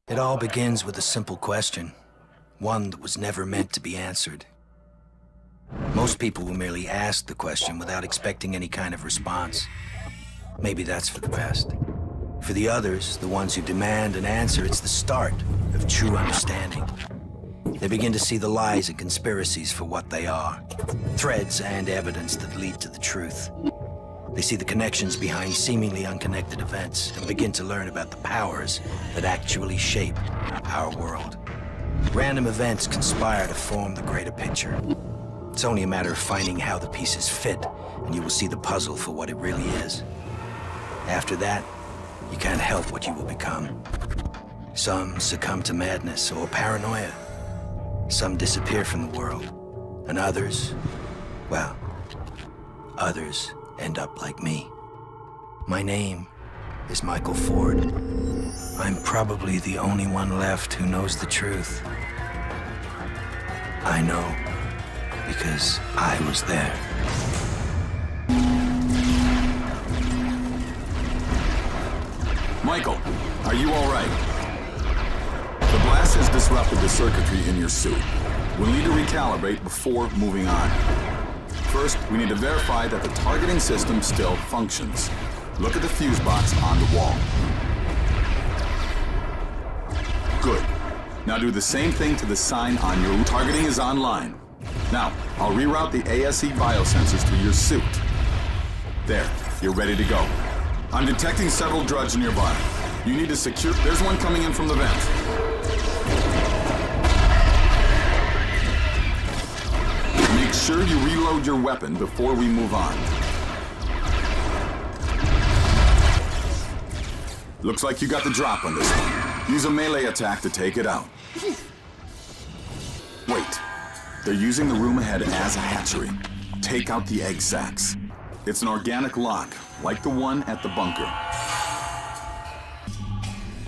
It all begins with a simple question, one that was never meant to be answered. Most people will merely ask the question without expecting any kind of response. Maybe that's for the best. For the others, the ones who demand an answer, it's the start of true understanding. They begin to see the lies and conspiracies for what they are, threads and evidence that lead to the truth. They see the connections behind seemingly unconnected events and begin to learn about the powers that actually shape our world. Random events conspire to form the greater picture. It's only a matter of finding how the pieces fit, and you will see the puzzle for what it really is. After that, you can't help what you will become. Some succumb to madness or paranoia. Some disappear from the world. And others, well, others end up like me. My name is Michael Ford. I'm probably the only one left who knows the truth. I know because I was there. Michael, are you all right? The blast has disrupted the circuitry in your suit. We'll need to recalibrate before moving on. First, we need to verify that the targeting system still functions. Look at the fuse box on the wall. Good. Now do the same thing to the sign on your targeting is online. Now, I'll reroute the ASE biosensors to your suit. There, you're ready to go. I'm detecting several drugs nearby. You need to secure... There's one coming in from the vent. Make sure you reload your weapon before we move on. Looks like you got the drop on this one. Use a melee attack to take it out. Wait. They're using the room ahead as a hatchery. Take out the egg sacs. It's an organic lock, like the one at the bunker.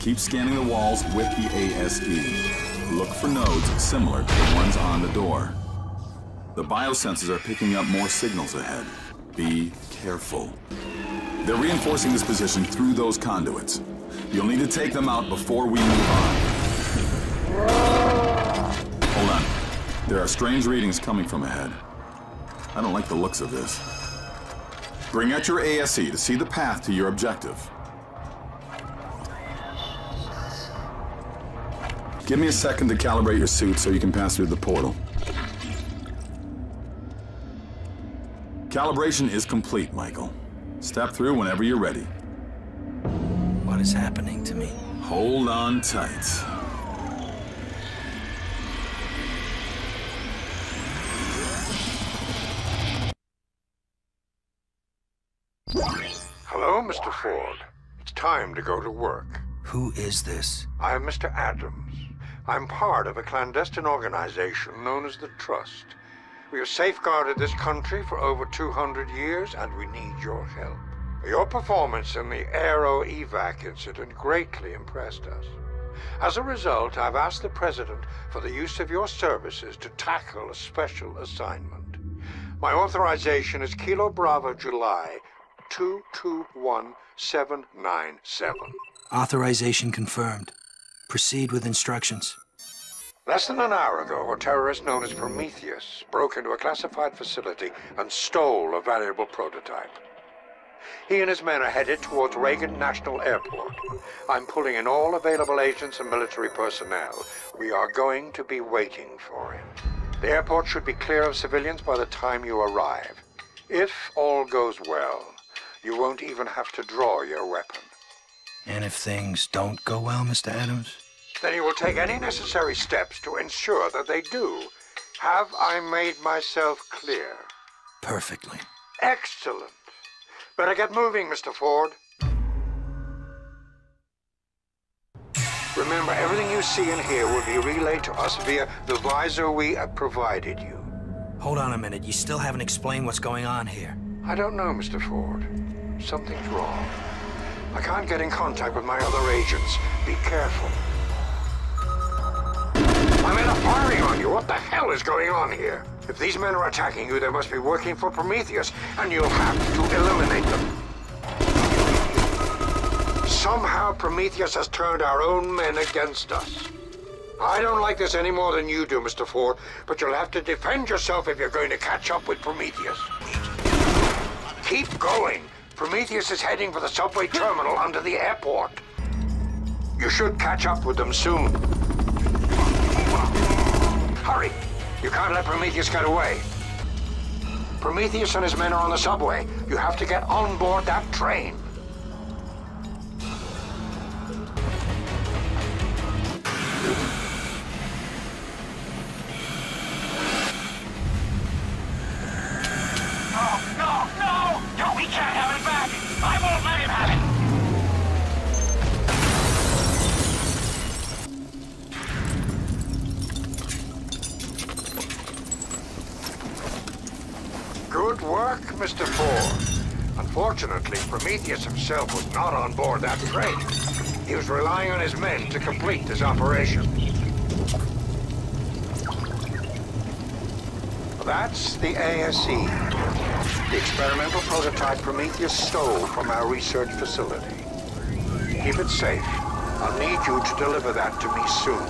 Keep scanning the walls with the ASE. Look for nodes similar to the ones on the door. The biosensors are picking up more signals ahead. Be careful. They're reinforcing this position through those conduits. You'll need to take them out before we move on. Hold on. There are strange readings coming from ahead. I don't like the looks of this. Bring out your ASE to see the path to your objective. Give me a second to calibrate your suit so you can pass through the portal. Calibration is complete, Michael. Step through whenever you're ready. What is happening to me? Hold on tight. Hello, Mr. Ford. It's time to go to work. Who is this? I am Mr. Adams. I'm part of a clandestine organization known as the Trust. We have safeguarded this country for over 200 years, and we need your help. Your performance in the Aero evac incident greatly impressed us. As a result, I've asked the President for the use of your services to tackle a special assignment. My authorization is Kilo Bravo July 221797. Authorization confirmed. Proceed with instructions. Less than an hour ago, a terrorist known as Prometheus broke into a classified facility and stole a valuable prototype. He and his men are headed towards Reagan National Airport. I'm pulling in all available agents and military personnel. We are going to be waiting for him. The airport should be clear of civilians by the time you arrive. If all goes well, you won't even have to draw your weapon. And if things don't go well, Mr. Adams? Then you will take any necessary steps to ensure that they do. Have I made myself clear? Perfectly. Excellent. Better get moving, Mr. Ford. Remember, everything you see and hear will be relayed to us via the visor we have provided you. Hold on a minute. You still haven't explained what's going on here. I don't know, Mr. Ford. Something's wrong. I can't get in contact with my other agents. Be careful. I'm in a firing on you. What the hell is going on here? If these men are attacking you, they must be working for Prometheus, and you'll have to eliminate them. So Somehow Prometheus has turned our own men against us. I don't like this any more than you do, Mr. Ford, but you'll have to defend yourself if you're going to catch up with Prometheus. Keep going. Prometheus is heading for the subway terminal under the airport. You should catch up with them soon. Hurry! You can't let Prometheus get away. Prometheus and his men are on the subway. You have to get on board that train. No, we can't have it back! I won't let him have it! Good work, Mr. Ford. Unfortunately, Prometheus himself was not on board that train. He was relying on his men to complete this operation. That's the ASE, the experimental prototype Prometheus stole from our research facility. Keep it safe. I'll need you to deliver that to me soon.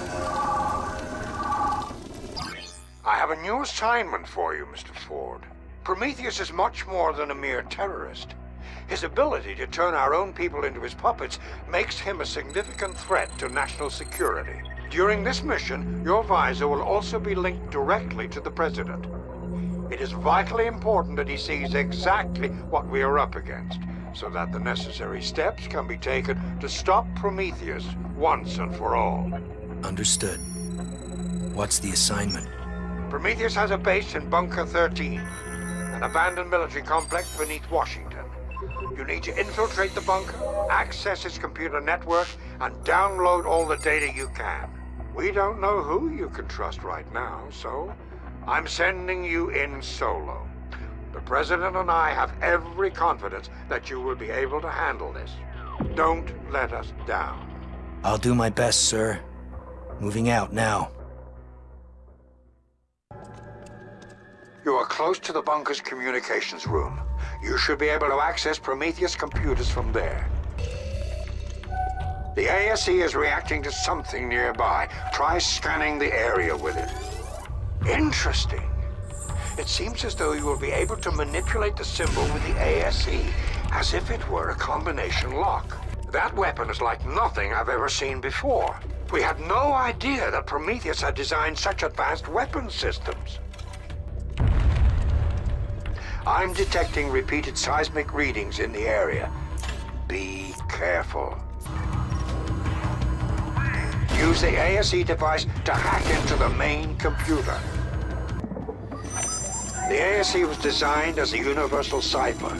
I have a new assignment for you, Mr. Ford. Prometheus is much more than a mere terrorist. His ability to turn our own people into his puppets makes him a significant threat to national security. During this mission, your visor will also be linked directly to the President. It is vitally important that he sees exactly what we are up against, so that the necessary steps can be taken to stop Prometheus once and for all. Understood. What's the assignment? Prometheus has a base in Bunker 13, an abandoned military complex beneath Washington. You need to infiltrate the bunker, access its computer network, and download all the data you can. We don't know who you can trust right now, so I'm sending you in solo. The President and I have every confidence that you will be able to handle this. Don't let us down. I'll do my best, sir. Moving out now. You are close to the bunker's communications room. You should be able to access Prometheus computers from there. The ASE is reacting to something nearby. Try scanning the area with it. Interesting. It seems as though you will be able to manipulate the symbol with the ASE, as if it were a combination lock. That weapon is like nothing I've ever seen before. We had no idea that Prometheus had designed such advanced weapon systems. I'm detecting repeated seismic readings in the area. Be careful. Use the ASE device to hack into the main computer. The ASE was designed as a universal cipher.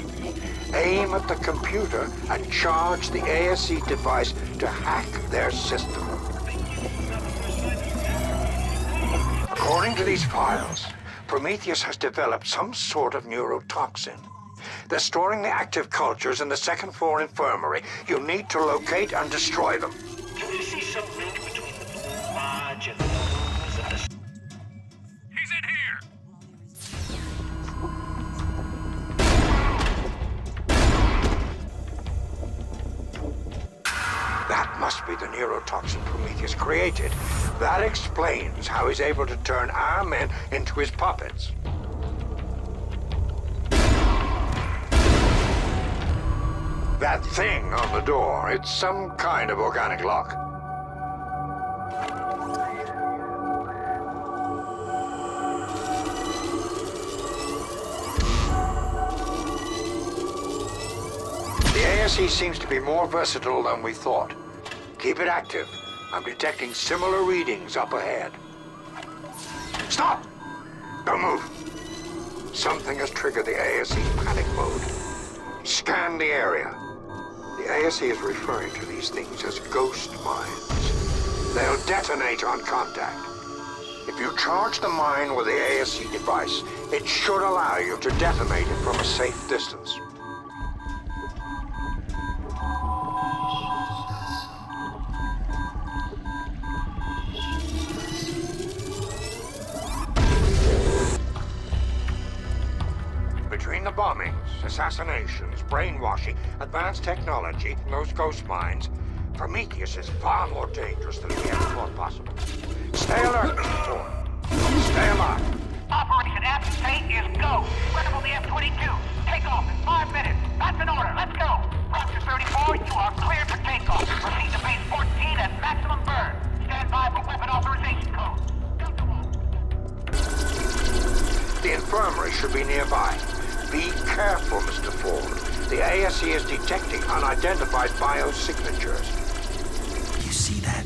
Aim at the computer and charge the ASE device to hack their system. According to these files, Prometheus has developed some sort of neurotoxin. They're storing the active cultures in the second floor infirmary. You'll need to locate and destroy them. Do you see some link between the lodge and the nose and the... He's in here! That must be the neurotoxin Prometheus created. That explains how he's able to turn our men into his puppets. That thing on the door, it's some kind of organic lock. The ASE seems to be more versatile than we thought. Keep it active. I'm detecting similar readings up ahead. Stop! Don't move. Something has triggered the ASE panic mode. Scan the area. The ASE is referring to these things as ghost mines. They'll detonate on contact. If you charge the mine with the ASE device, it should allow you to detonate it from a safe distance. Between the bombings, assassinations, brainwashing, advanced technology, and those ghost mines, Prometheus is far more dangerous than we ever thought possible. Stay alert, Mr. Ford. Stay alive. Operation Apt State is go. Scramble the F-22. Take off in 5 minutes. That's an order. Let's go. Raptor 34, you are cleared for takeoff. Proceed to base 14 at maximum burn. Stand by for weapon authorization code. The infirmary should be nearby. Be careful, Mr. Ford. The ASE is detecting unidentified biosignatures. You see that?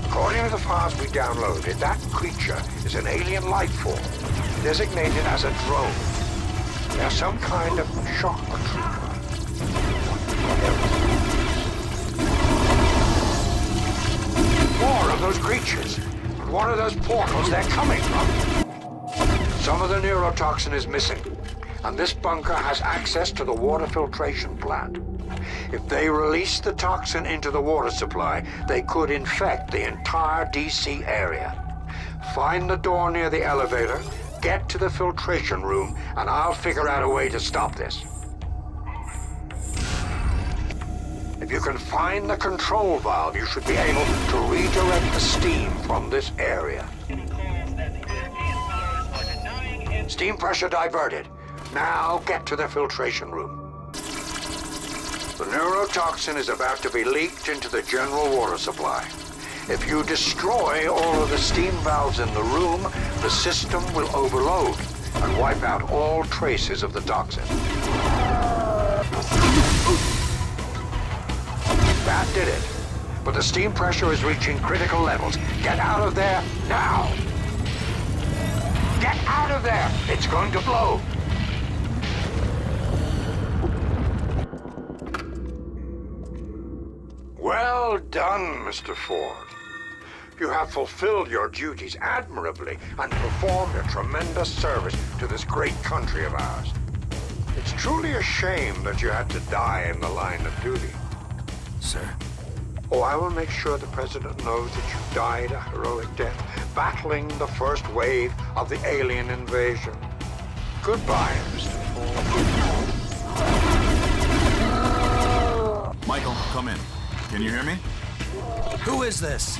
According to the files we downloaded, that creature is an alien life form, designated as a drone. They're some kind of shock trooper. More of those creatures. One of those portals they're coming from. Some of the neurotoxin is missing, and this bunker has access to the water filtration plant. If they release the toxin into the water supply, they could infect the entire DC area. Find the door near the elevator, get to the filtration room, and I'll figure out a way to stop this. If you can find the control valve, you should be able to redirect the steam from this area. Steam pressure diverted. Now get to the filtration room. The neurotoxin is about to be leaked into the general water supply. If you destroy all of the steam valves in the room, the system will overload and wipe out all traces of the toxin. That did it. But the steam pressure is reaching critical levels. Get out of there now! Get out of there! It's going to blow! Well done, Mr. Ford. You have fulfilled your duties admirably and performed a tremendous service to this great country of ours. It's truly a shame that you had to die in the line of duty. Sir? Oh, I will make sure the President knows that you died a heroic death, battling the first wave of the alien invasion. Goodbye, Mr. Ford. Michael, come in. Can you hear me? Who is this?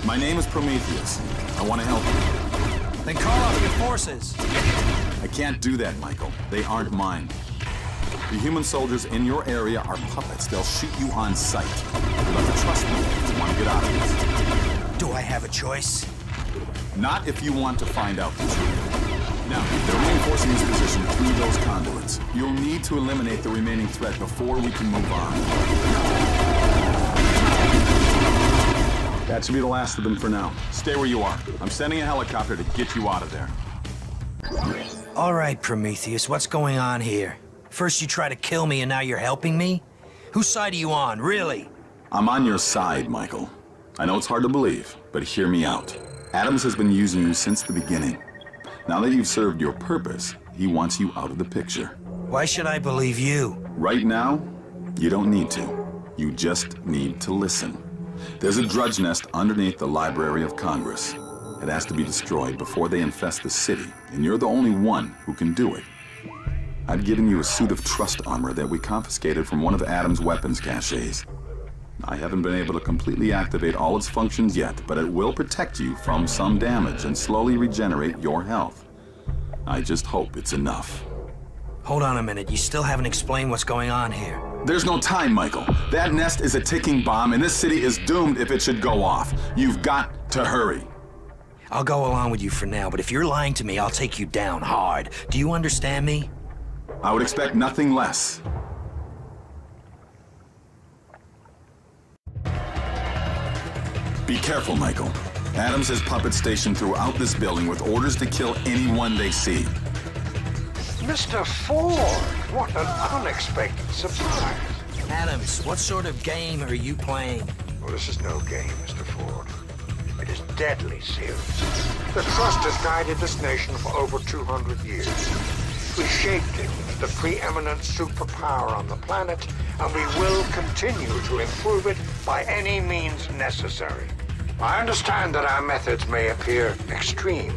My name is Prometheus. I want to help you. Then call off your forces. I can't do that, Michael. They aren't mine. The human soldiers in your area are puppets. They'll shoot you on sight. You'll have to trust me if you want to get out of this. Do I have a choice? Not if you want to find out the truth. Now, they're reinforcing this position through those conduits. You'll need to eliminate the remaining threat before we can move on. That should be the last of them for now. Stay where you are. I'm sending a helicopter to get you out of there. All right, Prometheus, what's going on here? First you try to kill me and now you're helping me? Whose side are you on, really? I'm on your side, Michael. I know it's hard to believe, but hear me out. Adams has been using you since the beginning. Now that you've served your purpose, he wants you out of the picture. Why should I believe you? Right now, you don't need to. You just need to listen. There's a drudge nest underneath the Library of Congress. It has to be destroyed before they infest the city, and you're the only one who can do it. I've given you a suit of trust armor that we confiscated from one of Adam's weapons caches. I haven't been able to completely activate all its functions yet, but it will protect you from some damage and slowly regenerate your health. I just hope it's enough. Hold on a minute, you still haven't explained what's going on here. There's no time, Michael. That nest is a ticking bomb, and this city is doomed if it should go off. You've got to hurry. I'll go along with you for now, but if you're lying to me, I'll take you down hard. Do you understand me? I would expect nothing less. Be careful, Michael. Adams has puppets stationed throughout this building with orders to kill anyone they see. Mr. Ford, what an unexpected surprise. Adams, what sort of game are you playing? Well, this is no game, Mr. Ford. It is deadly serious. The Trust has guided this nation for over 200 years. We shaped it into the preeminent superpower on the planet, and we will continue to improve it by any means necessary. I understand that our methods may appear extreme,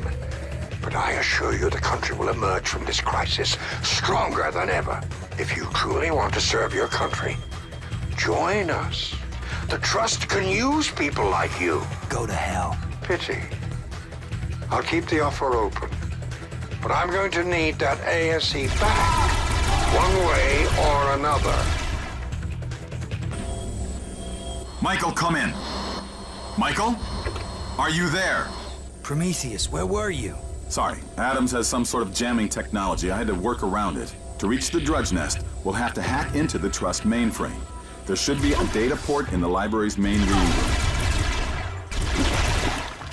But I assure you the country will emerge from this crisis stronger than ever. If you truly want to serve your country, join us. The Trust can use people like you. Go to hell. Pity. I'll keep the offer open. But I'm going to need that ASE back, one way or another. Michael, come in. Michael? Are you there? Prometheus, where were you? Sorry, Adams has some sort of jamming technology. I had to work around it. To reach the Drudge Nest, we'll have to hack into the Trust mainframe. There should be a data port in the library's main reading room.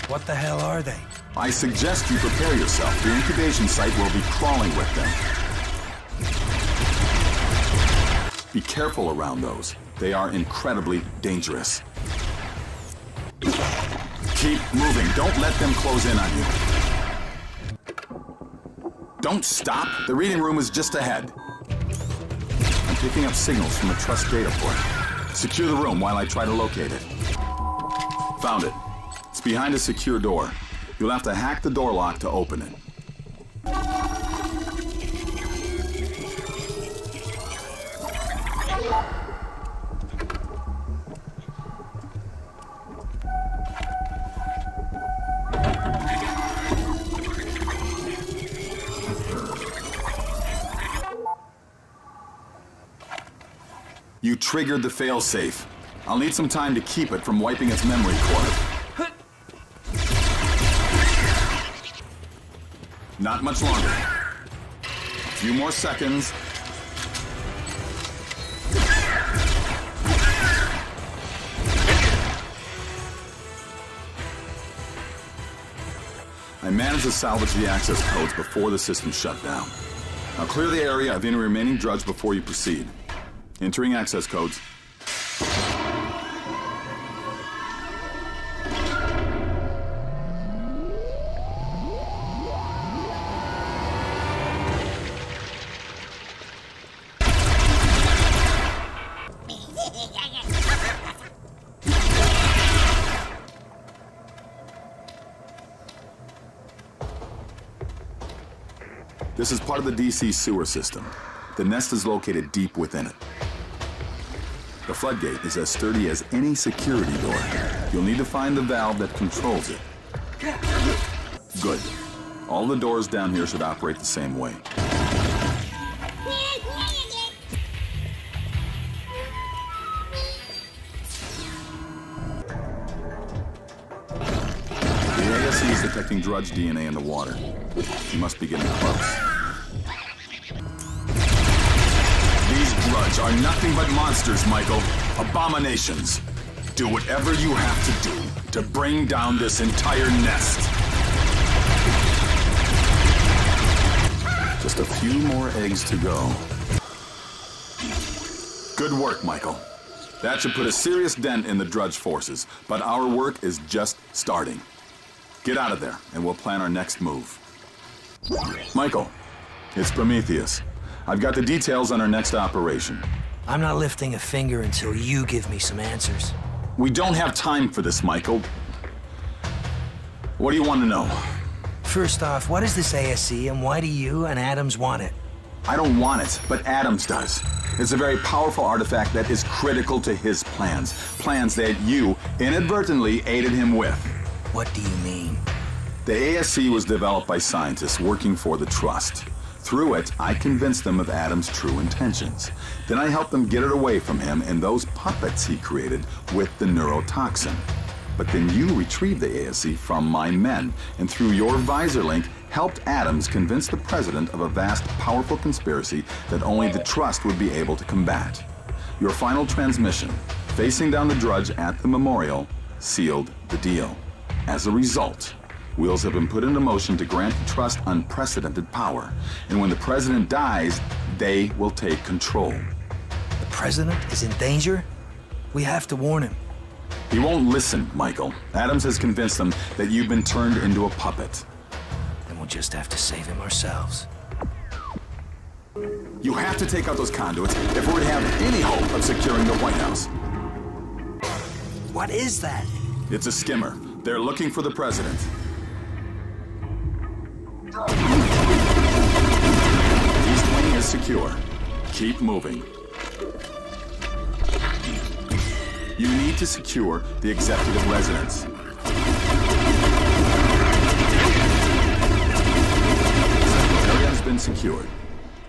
What the hell are they? I suggest you prepare yourself. The incubation site will be crawling with them. Be careful around those. They are incredibly dangerous. Keep moving. Don't let them close in on you. Don't stop. The reading room is just ahead. I'm picking up signals from the Trust data port. Secure the room while I try to locate it. Found it. It's behind a secure door. You'll have to hack the door lock to open it. You triggered the failsafe. I'll need some time to keep it from wiping its memory core. Not much longer. A few more seconds. I managed to salvage the access codes before the system shut down. Now clear the area of any remaining Drudge before you proceed. Entering access codes. This is part of the DC sewer system. The nest is located deep within it. The floodgate is as sturdy as any security door. You'll need to find the valve that controls it. Good. All the doors down here should operate the same way. The ASE is detecting Drudge DNA in the water. You must be getting close. These Drudge are nothing but monsters, Michael. Abominations. Do whatever you have to do to bring down this entire nest. Just a few more eggs to go. Good work, Michael. That should put a serious dent in the Drudge forces, but our work is just starting. Get out of there, and we'll plan our next move. Michael, it's Prometheus. I've got the details on our next operation. I'm not lifting a finger until you give me some answers. We don't have time for this, Michael. What do you want to know? First off, what is this ASE and why do you and Adams want it? I don't want it, but Adams does. It's a very powerful artifact that is critical to his plans. Plans that you inadvertently aided him with. What do you mean? The ASC was developed by scientists working for the Trust. Through it, I convinced them of Adam's true intentions. Then I helped them get it away from him and those puppets he created with the neurotoxin. But then you retrieved the ASC from my men, and through your visor link, helped Adams convince the president of a vast, powerful conspiracy that only the Trust would be able to combat. Your final transmission, facing down the Drudge at the memorial, sealed the deal. As a result, wheels have been put into motion to grant the Trust unprecedented power. And when the president dies, they will take control. The president is in danger? We have to warn him. He won't listen, Michael. Adams has convinced them that you've been turned into a puppet. Then we'll just have to save him ourselves. You have to take out those conduits if we're to have any hope of securing the White House. What is that? It's a skimmer. They're looking for the president. East wing is secure. Keep moving. You need to secure the executive residence. Area has been secured.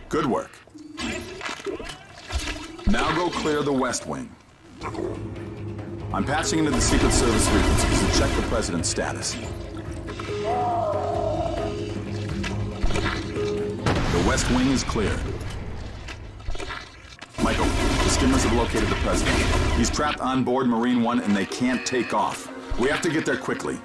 Good work. Now go clear the west wing. I'm patching into the Secret Service frequencies to check the President's status. The west wing is clear. Michael, the skimmers have located the President. He's trapped on board Marine One and they can't take off. We have to get there quickly.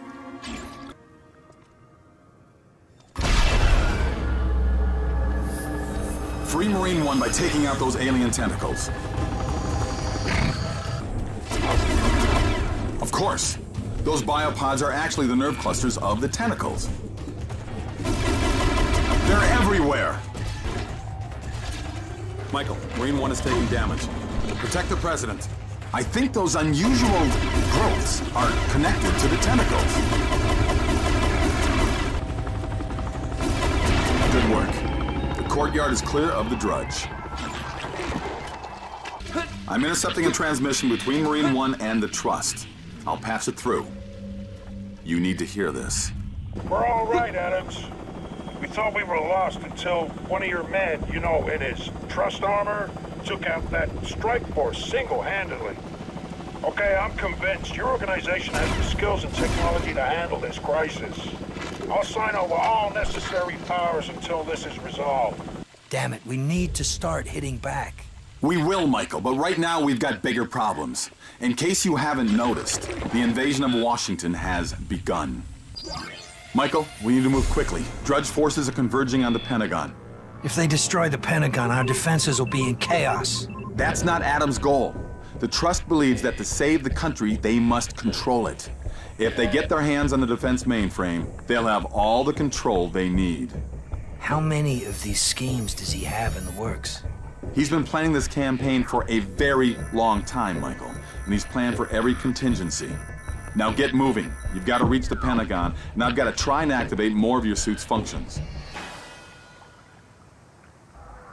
Free Marine One by taking out those alien tentacles. Of course. Those biopods are actually the nerve clusters of the tentacles. They're everywhere! Michael, Marine One is taking damage. Protect the President. I think those unusual growths are connected to the tentacles. Good work. The courtyard is clear of the drudge. I'm intercepting a transmission between Marine One and the Trust. I'll pass it through. You need to hear this. We're all right, Adams. We thought we were lost until one of your men, you know, in his Trust armor, took out that strike force single-handedly. Okay, I'm convinced your organization has the skills and technology to handle this crisis. I'll sign over all necessary powers until this is resolved. Damn it, we need to start hitting back. We will, Michael, but right now we've got bigger problems. In case you haven't noticed, the invasion of Washington has begun. Michael, we need to move quickly. Drudge forces are converging on the Pentagon. If they destroy the Pentagon, our defenses will be in chaos. That's not Adams' goal. The Trust believes that to save the country, they must control it. If they get their hands on the defense mainframe, they'll have all the control they need. How many of these schemes does he have in the works? He's been planning this campaign for a very long time, Michael, and he's planned for every contingency. Now get moving. You've got to reach the Pentagon, and I've got to try and activate more of your suit's functions.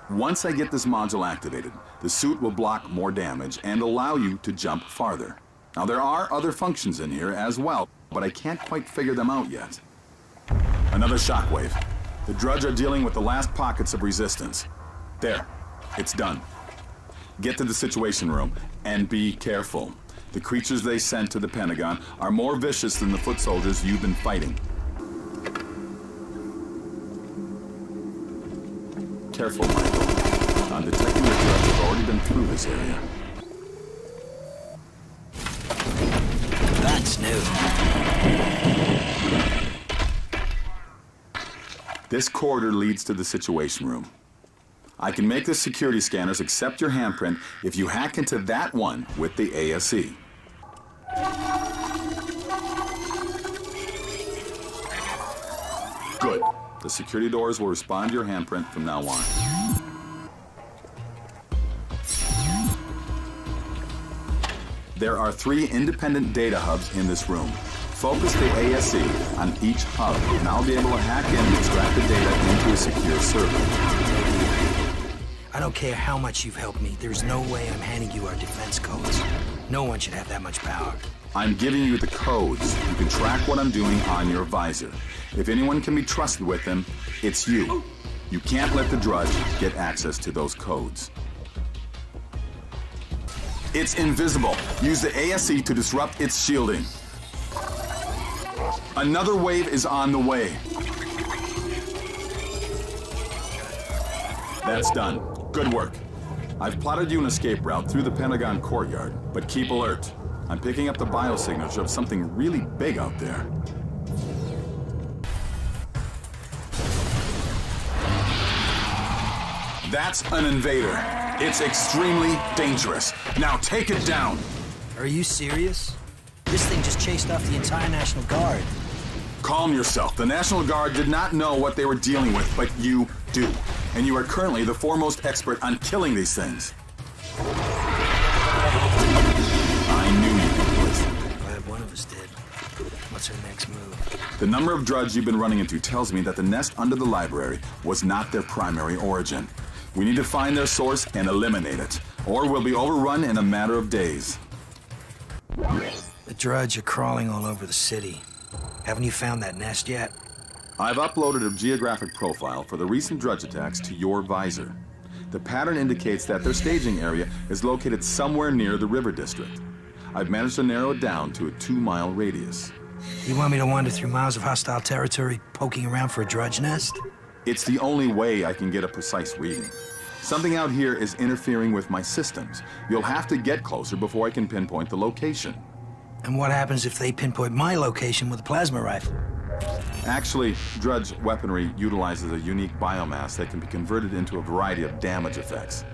Once I get this module activated, the suit will block more damage and allow you to jump farther. Now there are other functions in here as well, but I can't quite figure them out yet. Another shockwave. The Drudge are dealing with the last pockets of resistance. There, it's done. Get to the Situation Room and be careful. The creatures they sent to the Pentagon are more vicious than the foot soldiers you've been fighting. Careful, Michael. I'm detecting the Drudge have already been through this area. That's new. This corridor leads to the Situation Room. I can make the security scanners accept your handprint if you hack into that one with the ASE. Good. The security doors will respond to your handprint from now on. There are 3 independent data hubs in this room. Focus the ASE on each hub, and I'll be able to hack in and extract the data into a secure server. I don't care how much you've helped me. There's no way I'm handing you our defense codes. No one should have that much power. I'm giving you the codes. You can track what I'm doing on your visor. If anyone can be trusted with them, it's you. You can't let the Drudge get access to those codes. It's invisible. Use the ASE to disrupt its shielding. Another wave is on the way. That's done. Good work. I've plotted you an escape route through the Pentagon courtyard, but keep alert. I'm picking up the biosignature of something really big out there. That's an invader. It's extremely dangerous. Now take it down. Are you serious? This thing just chased off the entire National Guard. Calm yourself. The National Guard did not know what they were dealing with, but you do. And you are currently the foremost expert on killing these things. I knew you would. Glad one of us did. What's What's her next move? The number of Drudge you've been running into tells me that the nest under the library was not their primary origin. We need to find their source and eliminate it, or we'll be overrun in a matter of days. The Drudge are crawling all over the city. Haven't you found that nest yet? I've uploaded a geographic profile for the recent Drudge attacks to your visor. The pattern indicates that their staging area is located somewhere near the river district. I've managed to narrow it down to a 2-mile radius. You want me to wander through miles of hostile territory, poking around for a Drudge nest? It's the only way I can get a precise reading. Something out here is interfering with my systems. You'll have to get closer before I can pinpoint the location. And what happens if they pinpoint my location with a plasma rifle? Actually, Drudge weaponry utilizes a unique biomass that can be converted into a variety of damage effects.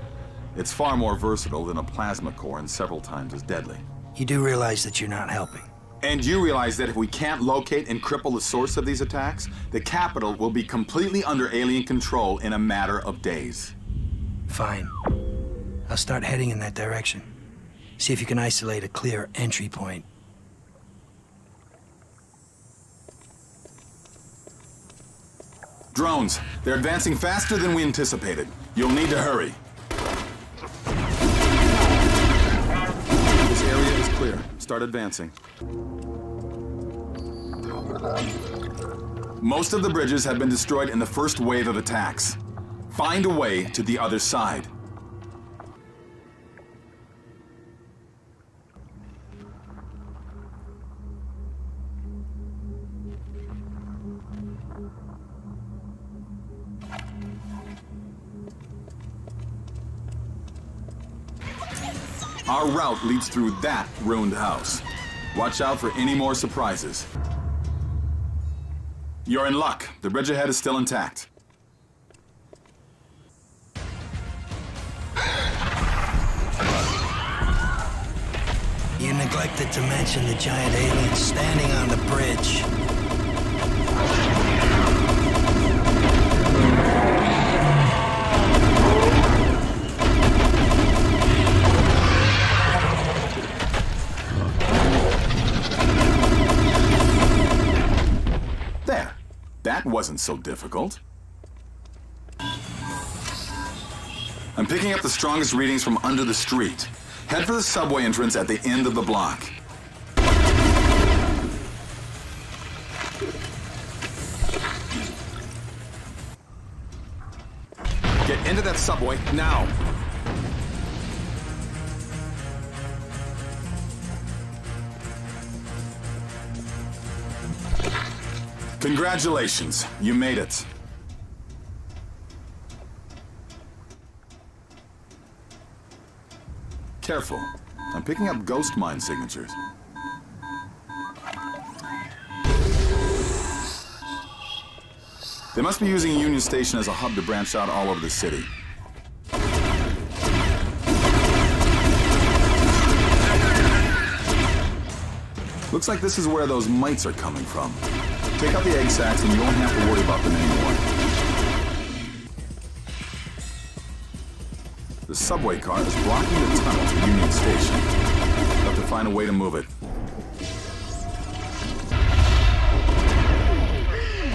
It's far more versatile than a plasma core and several times as deadly. You do realize that you're not helping. And you realize that if we can't locate and cripple the source of these attacks, the capital will be completely under alien control in a matter of days. Fine. I'll start heading in that direction. See if you can isolate a clear entry point. Drones, they're advancing faster than we anticipated. You'll need to hurry. This area is clear. Start advancing. Most of the bridges have been destroyed in the first wave of attacks. Find a way to the other side. Our route leads through that ruined house. Watch out for any more surprises. You're in luck. The bridge ahead is still intact. You neglected to mention the giant alien standing on the bridge. There. That wasn't so difficult. I'm picking up the strongest readings from under the street. Head for the subway entrance at the end of the block. Get into that subway now. Congratulations, you made it. Careful. I'm picking up ghost mine signatures. They must be using Union Station as a hub to branch out all over the city. Looks like this is where those mites are coming from. Take out the egg sacs and you won't have to worry about them anymore. The subway car is blocking the tunnel to Union Station. We'll have to find a way to move it.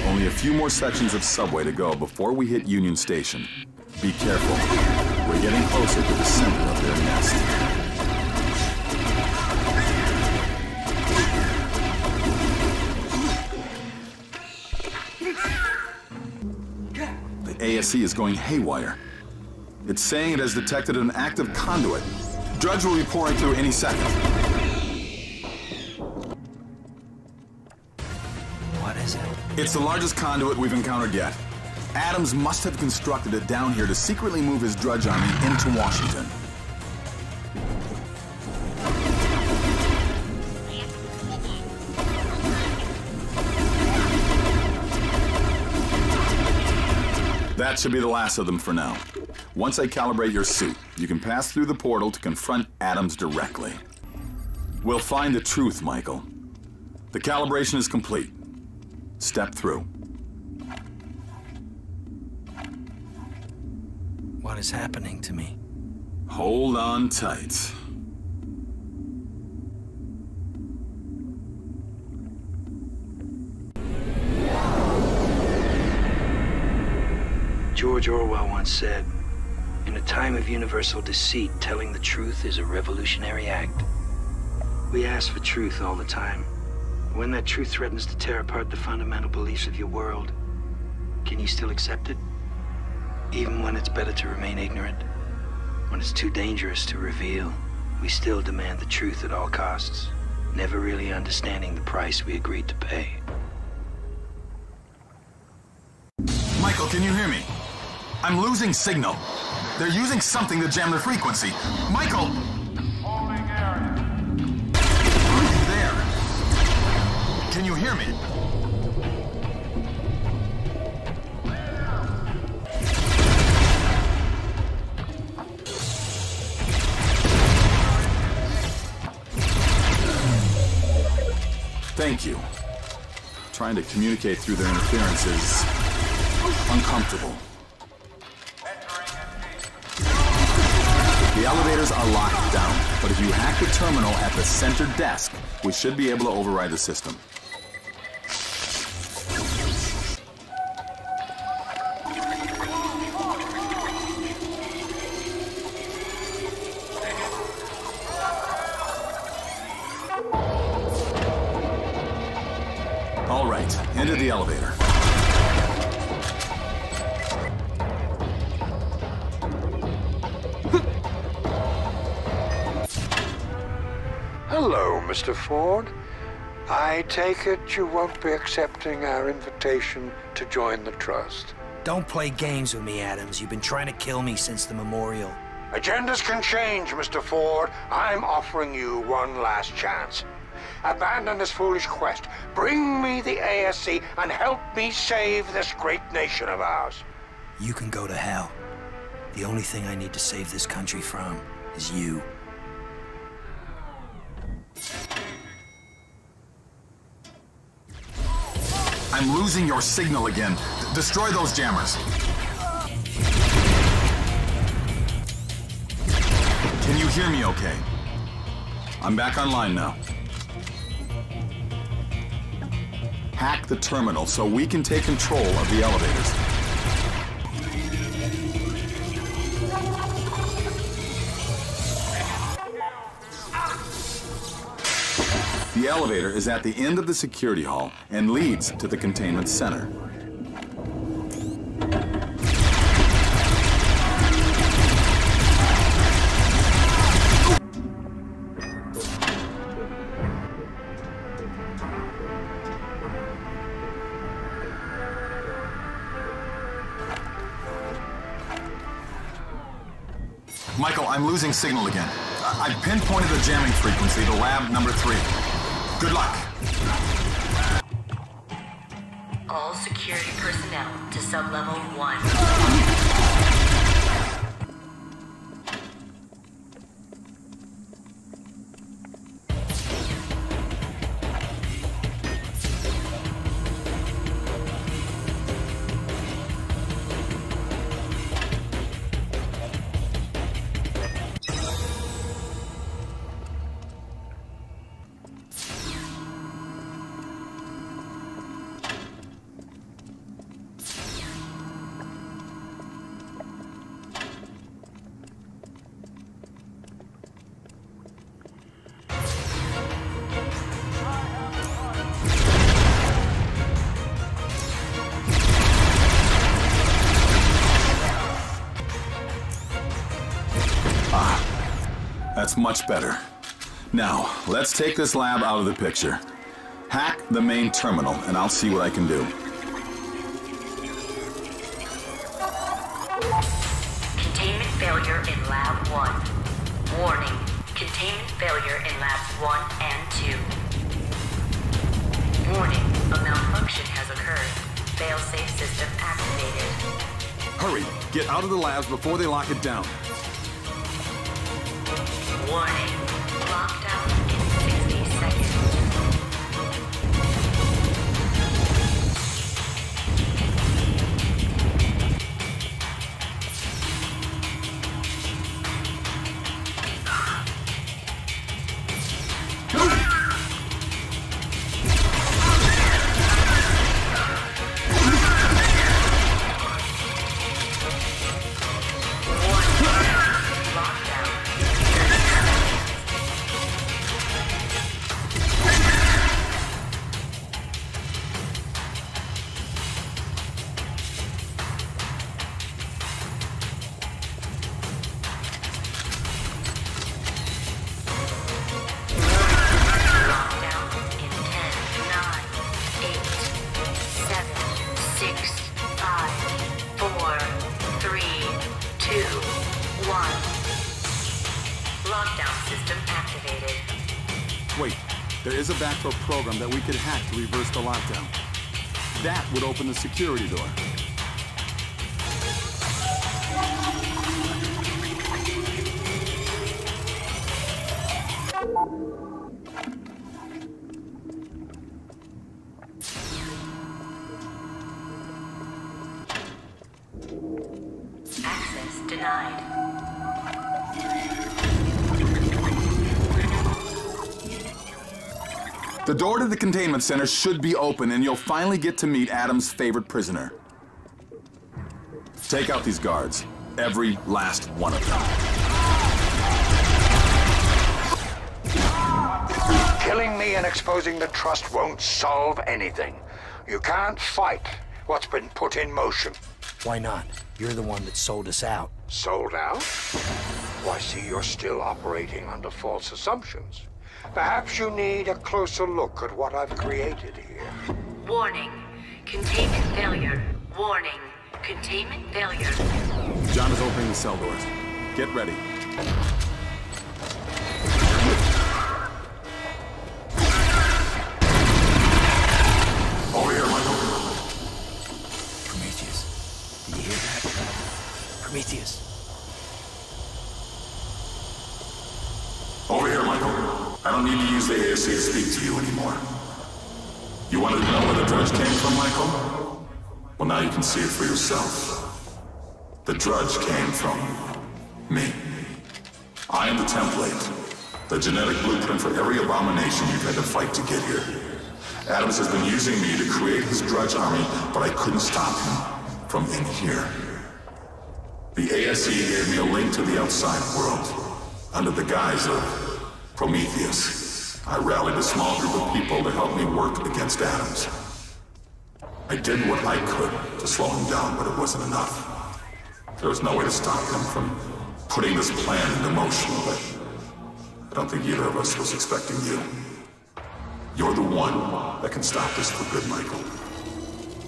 Only a few more sections of subway to go before we hit Union Station. Be careful. We're getting closer to the center of their nest. The ASE is going haywire. It's saying it has detected an active conduit. Drudge will be pouring through any second. What is it? It's the largest conduit we've encountered yet. Adams must have constructed it down here to secretly move his Drudge army into Washington. That should be the last of them for now. Once I calibrate your suit, you can pass through the portal to confront Adams directly. We'll find the truth, Michael. The calibration is complete. Step through. What is happening to me? Hold on tight. George Orwell once said, "In a time of universal deceit, telling the truth is a revolutionary act." We ask for truth all the time. When that truth threatens to tear apart the fundamental beliefs of your world, can you still accept it? Even when it's better to remain ignorant? When it's too dangerous to reveal, we still demand the truth at all costs, never really understanding the price we agreed to pay. Michael, can you hear me? I'm losing signal. They're using something to jam the frequency. Michael! Holding area. Are you there? Can you hear me? Thank you. Trying to communicate through their interference is uncomfortable. The elevators are locked down, but if you hack the terminal at the center desk, we should be able to override the system. All right, into the elevator. Hello, Mr. Ford. I take it you won't be accepting our invitation to join the Trust. Don't play games with me, Adams. You've been trying to kill me since the memorial. Agendas can change, Mr. Ford. I'm offering you one last chance. Abandon this foolish quest. Bring me the ASC and help me save this great nation of ours. You can go to hell. The only thing I need to save this country from is you. I'm losing your signal again. Destroy those jammers. Can you hear me okay? I'm back online now. Hack the terminal so we can take control of the elevators. The elevator is at the end of the security hall and leads to the containment center. Michael, I'm losing signal again. I've pinpointed the jamming frequency to lab number 3. Good luck. All security personnel to sub-level 1. That's much better. Now, let's take this lab out of the picture. Hack the main terminal, and I'll see what I can do. Containment failure in Lab 1. Warning. Containment failure in Labs 1 and 2. Warning. A malfunction has occurred. Fail-safe system activated. Hurry! Get out of the labs before they lock it down. Warning. Lockdown in 60 seconds. is a backdoor program that we could hack to reverse the lockdown. That would open the security door. Access denied. The door to the containment center should be open, and you'll finally get to meet Adam's favorite prisoner. Take out these guards. Every last one of them. Killing me and exposing the Trust won't solve anything. You can't fight what's been put in motion. Why not? You're the one that sold us out. Sold out? Well, I see you're still operating under false assumptions. Perhaps you need a closer look at what I've created here. Warning. Containment failure. Warning. Containment failure. John is opening the cell doors. Get ready. Over here, Michael. Prometheus. Did you hear that? Prometheus. Over here, Michael. I don't need to use the ASC to speak to you anymore. You wanted to know where the drudge came from, Michael? Well, now you can see it for yourself. The drudge came from me. I am the template, the genetic blueprint for every abomination you've had to fight to get here. Adams has been using me to create his drudge army, but I couldn't stop him from in here. The ASE gave me a link to the outside world, under the guise of Prometheus. I rallied a small group of people to help me work against Adams. I did what I could to slow him down, but it wasn't enough. There was no way to stop him from putting this plan into motion, but I don't think either of us was expecting you. You're the one that can stop this for good, Michael.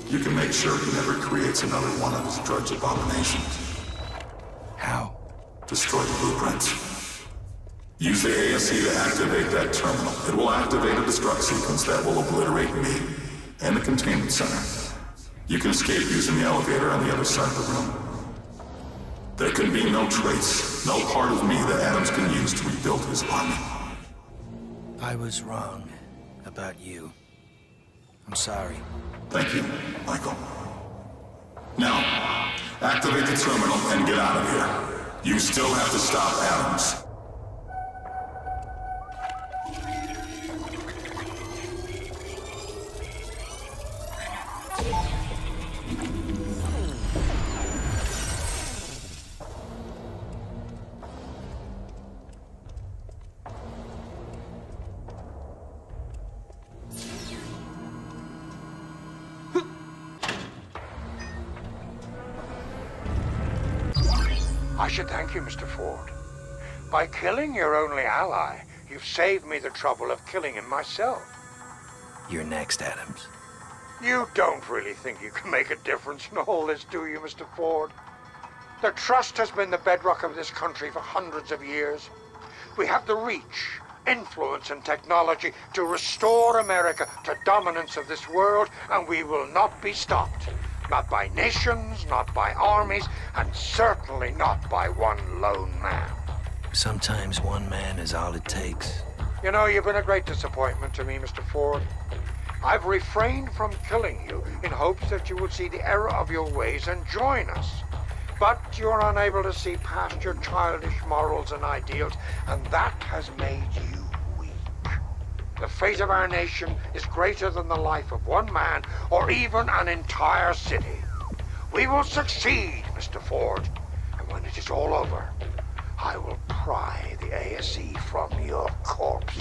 You can make sure he never creates another one of his drudge abominations. How? Destroy the blueprints. Use the ASC to activate that terminal. It will activate a destruct sequence that will obliterate me and the containment center. You can escape using the elevator on the other side of the room. There can be no trace, no part of me that Adams can use to rebuild his army. I was wrong about you. I'm sorry. Thank you, Michael. Now, activate the terminal and get out of here. You still have to stop Adams. I should thank you, Mr. Ford. By killing your only ally, you've saved me the trouble of killing him myself. You're next, Adams. You don't really think you can make a difference in all this, do you, Mr. Ford? The Trust has been the bedrock of this country for hundreds of years. We have the reach, influence, and technology to restore America to dominance of this world, and we will not be stopped. Not by nations, not by armies, and certainly not by one lone man. Sometimes one man is all it takes. You know, you've been a great disappointment to me, Mr. Ford. I've refrained from killing you in hopes that you would see the error of your ways and join us. But you're unable to see past your childish morals and ideals, and that has made you weak. The fate of our nation is greater than the life of one man or even an entire city. We will succeed, Mr. Ford, and when it is all over, I will pry the ASE from your corpse.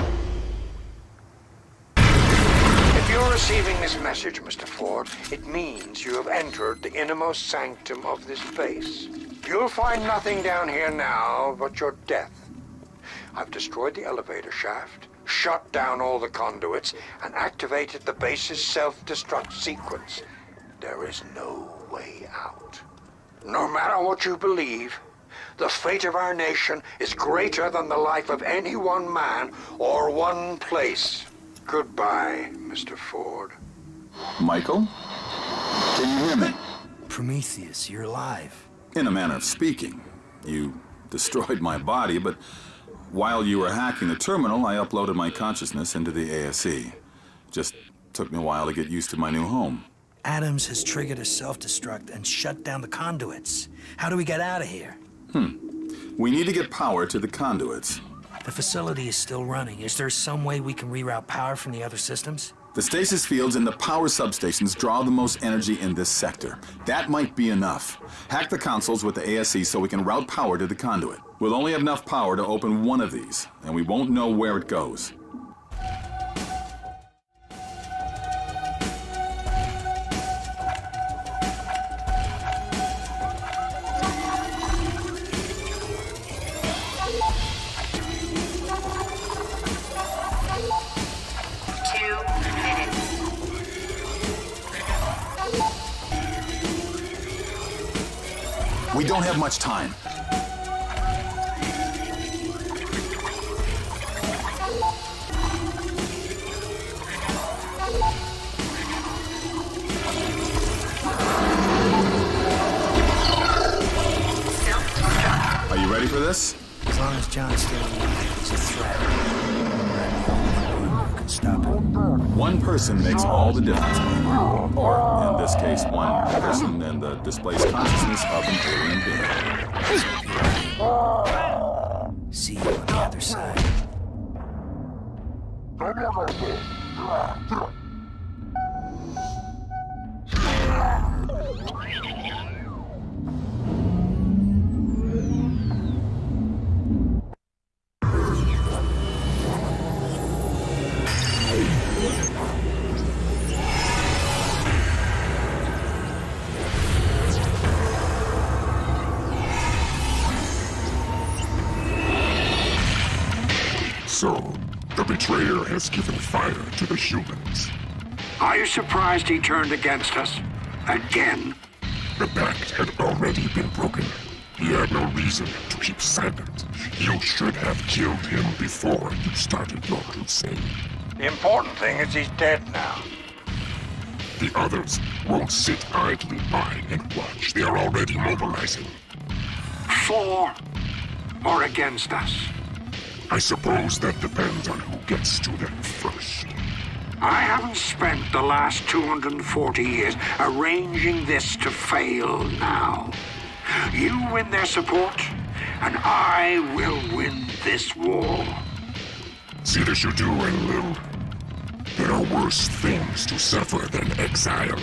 If you're receiving this message, Mr. Ford, it means you have entered the innermost sanctum of this base. You'll find nothing down here now but your death. I've destroyed the elevator shaft, shut down all the conduits, and activated the base's self-destruct sequence. There is no way out. No matter what you believe, the fate of our nation is greater than the life of any one man or one place. Goodbye, Mr. Ford. Michael? Can you hear me? Prometheus, you're alive. In a manner of speaking. You destroyed my body, but while you were hacking the terminal, I uploaded my consciousness into the ASE. Just took me a while to get used to my new home. Adams has triggered a self-destruct and shut down the conduits. How do we get out of here? We need to get power to the conduits. The facility is still running. Is there some way we can reroute power from the other systems? The stasis fields and the power substations draw the most energy in this sector. That might be enough. Hack the consoles with the ASE so we can route power to the conduit. We'll only have enough power to open one of these, and we won't know where it goes. We don't have much time. Are you ready for this? As long as John's still alive, he's a threat. Who can stop him? One person makes all the difference. Or, in this case, one person and the displaced consciousness of an alien being. See you on the other side. So, the betrayer has given fire to the humans. Are you surprised he turned against us? Again? The pact had already been broken. He had no reason to keep silent. You should have killed him before you started your crusade. The important thing is he's dead now. The others won't sit idly by and watch. They are already mobilizing. For or against us? I suppose that depends on who gets to them first. I haven't spent the last 240 years arranging this to fail now. You win their support, and I will win this war. See that you do, Enlil. There are worse things to suffer than exile.